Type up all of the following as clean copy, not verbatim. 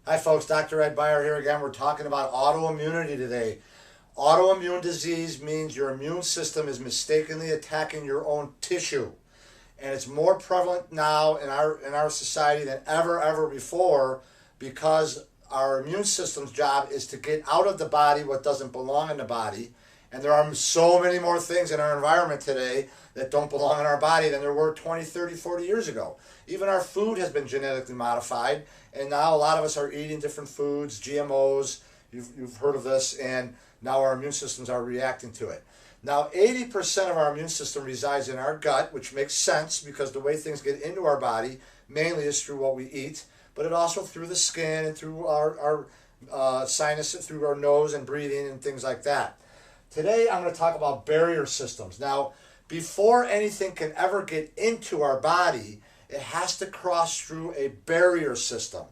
Hi folks, Dr. Ed Beyer here again. We're talking about autoimmunity today. Autoimmune disease means your immune system is mistakenly attacking your own tissue. And it's more prevalent now in our society than ever before, because our immune system's job is to get out of the body what doesn't belong in the body. And there are so many more things in our environment today that don't belong in our body than there were 20, 30, 40 years ago. Even our food has been genetically modified, and now a lot of us are eating different foods, GMOs, you've heard of this, and now our immune systems are reacting to it. Now, 80% of our immune system resides in our gut, which makes sense because the way things get into our body mainly is through what we eat, but it also through the skin and through our sinuses, through our nose and breathing and things like that. Today, I'm going to talk about barrier systems. Now, before anything can ever get into our body, it has to cross through a barrier system,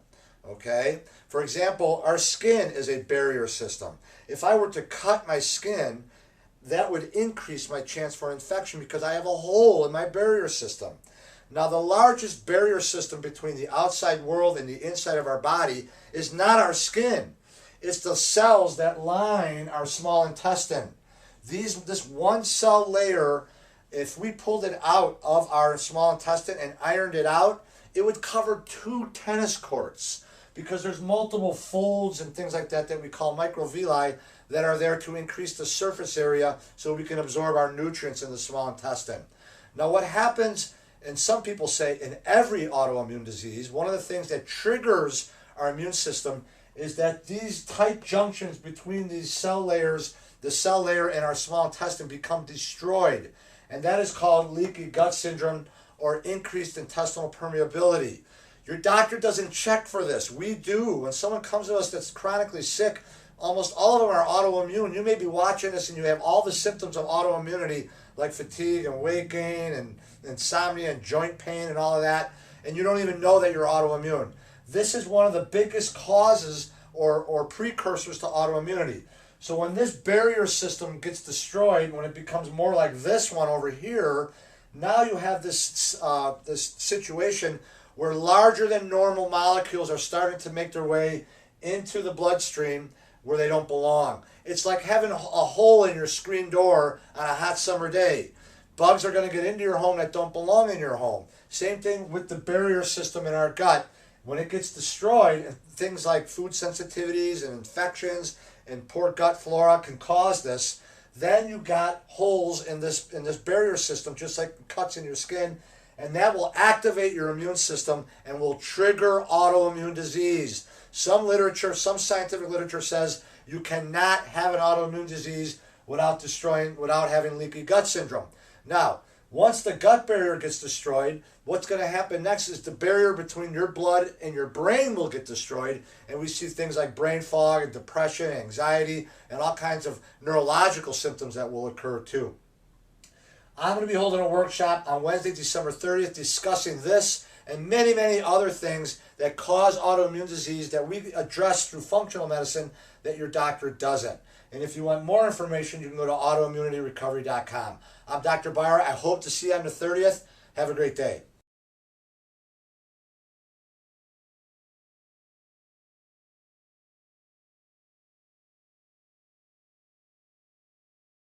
okay? For example, our skin is a barrier system. If I were to cut my skin, that would increase my chance for infection because I have a hole in my barrier system. Now, the largest barrier system between the outside world and the inside of our body is not our skin. It's the cells that line our small intestine. This one cell layer, if we pulled it out of our small intestine and ironed it out, it would cover 2 tennis courts because there's multiple folds and things like that that we call microvilli that are there to increase the surface area so we can absorb our nutrients in the small intestine. Now, what happens, and some people say in every autoimmune disease, one of the things that triggers our immune system is that these tight junctions between these cell layers, the cell layer and our small intestine, become destroyed. And that is called leaky gut syndrome or increased intestinal permeability. Your doctor doesn't check for this. We do. When someone comes to us that's chronically sick, almost all of them are autoimmune. You may be watching this and you have all the symptoms of autoimmunity like fatigue and weight gain and insomnia and joint pain and all of that, and you don't even know that you're autoimmune. This is one of the biggest causes or precursors to autoimmunity. So when this barrier system gets destroyed, when it becomes more like this one over here, now you have this situation where larger than normal molecules are starting to make their way into the bloodstream where they don't belong. It's like having a hole in your screen door on a hot summer day. Bugs are going to get into your home that don't belong in your home. Same thing with the barrier system in our gut. When it gets destroyed, things like food sensitivities and infections and poor gut flora can cause this. Then you got holes in this barrier system, just like cuts in your skin, and that will activate your immune system and will trigger autoimmune disease. Some scientific literature says you cannot have an autoimmune disease without having leaky gut syndrome. Now, once the gut barrier gets destroyed, what's going to happen next is the barrier between your blood and your brain will get destroyed, and we see things like brain fog and depression, anxiety, and all kinds of neurological symptoms that will occur too. I'm going to be holding a workshop on Wednesday, December 30th, discussing this and many other things that cause autoimmune disease that we address through functional medicine that your doctor doesn't. And if you want more information, you can go to autoimmunityrecovery.com. I'm Dr. Beyer. I hope to see you on the 30th. Have a great day.